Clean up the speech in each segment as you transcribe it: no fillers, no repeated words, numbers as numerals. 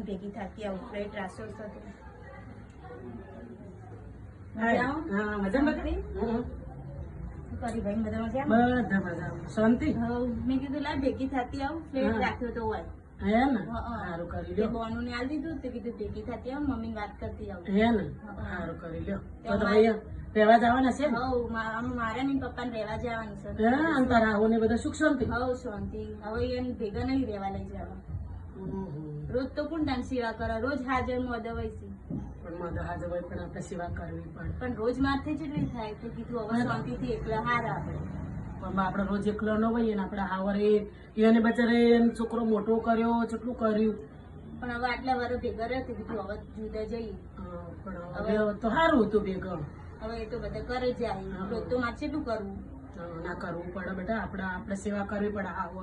ભેગી થતી આવું ફ્લેટ રાસો હતો હા મજામાં કરી ભાઈ મજામાં બધા મજામાં શાંતિ મેં કીધું લા ભેગી થતી આવું ફ્લેટ રાખ્યો તો હોય હે ને સારું કરી લ્યો બોનું ને આલ દીધું તો કીધું ભેગી થતી આવું મમ્મી વાત કરતી આવું હે ને સારું કરી લ્યો તો ભાઈ રહેવા જવાના છે ને મારે ને પપ્પા ને રહેવા જવાનું છે હા અંતર આવો ને બધા સુખ શાંતિ શાંતિ હવે એને ભેગા નહીં રહેવા લઈ જવા રોજ તો કોણ તાન સેવા કરે રોજ હાજર માં દવાઈ પણ મદદ હાજર હોય પણ આપણે સેવા કરવી પડે પણ રોજ માથે જેટલી થાય તો કીધું હવે શાંતિથી એકલા હારા આપણે પણ આપણે રોજ એકલો ન હોઈએ ને આપણે હાવરે એને બચારે છોકરો મોટો કર્યો કેટલું કર્યું પણ હવે આટલા વાર ભેગા રહે તો કીધું હવે જુદા જઈએ પણ હવે તો સારું હતું ભેગા હવે એ તો બધા કરે જાય રોજ તો મારે કેટલું કરવું ના કરવું પડે બેટા આપણે સેવા કરવી પડે આવો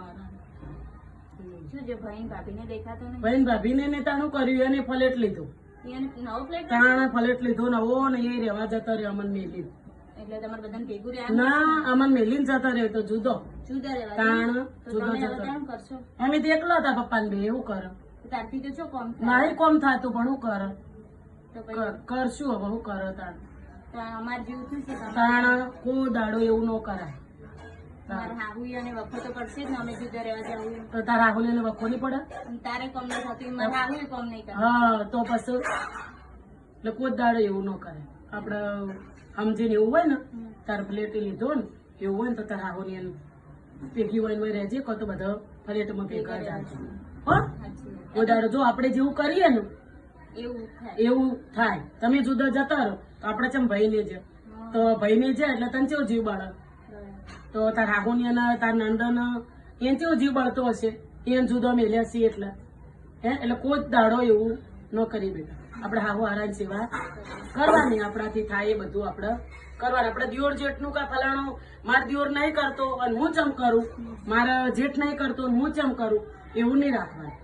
શું છે ભાઈ ભાભી ને દેખાતો નહીં ભાઈ ભાભીને ને તાણું કર્યું એને ફલેટ લીધું એને નવો ફ્લેટ તાણે ફલેટ લીધો નવો ને એ રહેવા જતો રહ્યો અમન મેલી એટલે તમારે બધાને ભેગું રહ્યા ના અમન મેલી જતો રહ્યો તો જુદો જુદા રહેવા તાણ તો જુદો તમે હવે જતો કેમ કરશો અમે તો એકલા હતા પપ્પા ને બે એવું કરે તારથી તો શું કોમ નહીં કોમ થતું પણ હું કરે તો પછી કરશું હવે હું કરે તાણ અમારે જેવું થયું છે તાણ કોઈ દાડો એવું ન કરાય મારે હાવું અને વખો તો પડશે જ ને અમે જુદા રહેવા જવું તો તારા રાહુલ ને વખો નહીં પડે અને તારે કોમ નહીં થતું મારે હાવું કોમ નહીં કરે હા તો પછી એટલે કોઈ દાડો એવું ન કરે આપડે સમજીને એવું હોય ને તાર પ્લેટ લીધો ને એવું હોય ને તો તાર રાહુલ ભેગી હોય ને રહેજે કહો તો બધા પ્લેટમાં ભેગા જાય હો કોઈ દાડો જો આપણે જેવું કરીએ ને એવું થાય તમે જુદા જતા રહો તો આપડે ચમ ભાઈ ને છે તો ભાઈ ને જાય એટલે તને કેવો જીવ બાળે તો તાર રાહુની અને તાર નંદન એને કેવો જીવ બળતો હશે એને જુદો મેલ્યા છીએ એટલે હે એટલે કોઈ જ દાડો એવું ન કરી બેટા આપણે હાવો હારાની સેવા કરવાની આપણાથી થાય એ બધું આપણે કરવાનું આપણે દિયોર જેટનું કા ફલાણું મારે દિયોર નહીં કરતો અને હું ચમ કરું મારા જેઠ નહીં કરતો હું ચમ કરું એવું નહીં રાખવાનું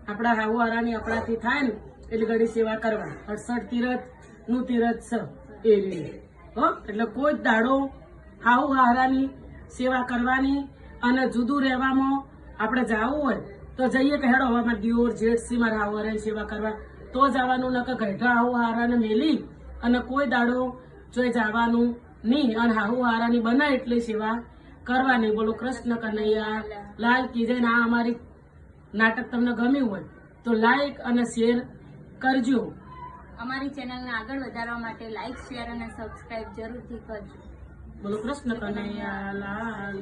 આપણા હાવો હારાની આપણાથી થાય ને એટલે ઘડી સેવા કરવાની 68 તીરથ નું તીરથ છે એ રીતે હો એટલે કોઈ જ દાડો હાવ હારાની સેવા કરવાની અને જુદું રહેવામાં આપણે જવું હોય તો જઈએ કે હેડો હવે દિયોર જેઠસી મારા હાવ હારાની સેવા કરવા તો જવાનું ન કે ઘેટા હાવ હારાને મેલી અને કોઈ દાડો જોઈ જવાનું નહીં અને હાવ હારાની બને એટલી સેવા કરવાની બોલો કૃષ્ણ કનૈયા લાલ કી જય. આ અમારી નાટક તમને ગમ્યું હોય તો લાઈક અને શેર કરજો. અમારી ચેનલને આગળ વધારવા માટે લાઈક શેર અને સબસ્ક્રાઇબ જરૂરથી કરજો. બોલો કૃષ્ણ કનૈયા લાલ.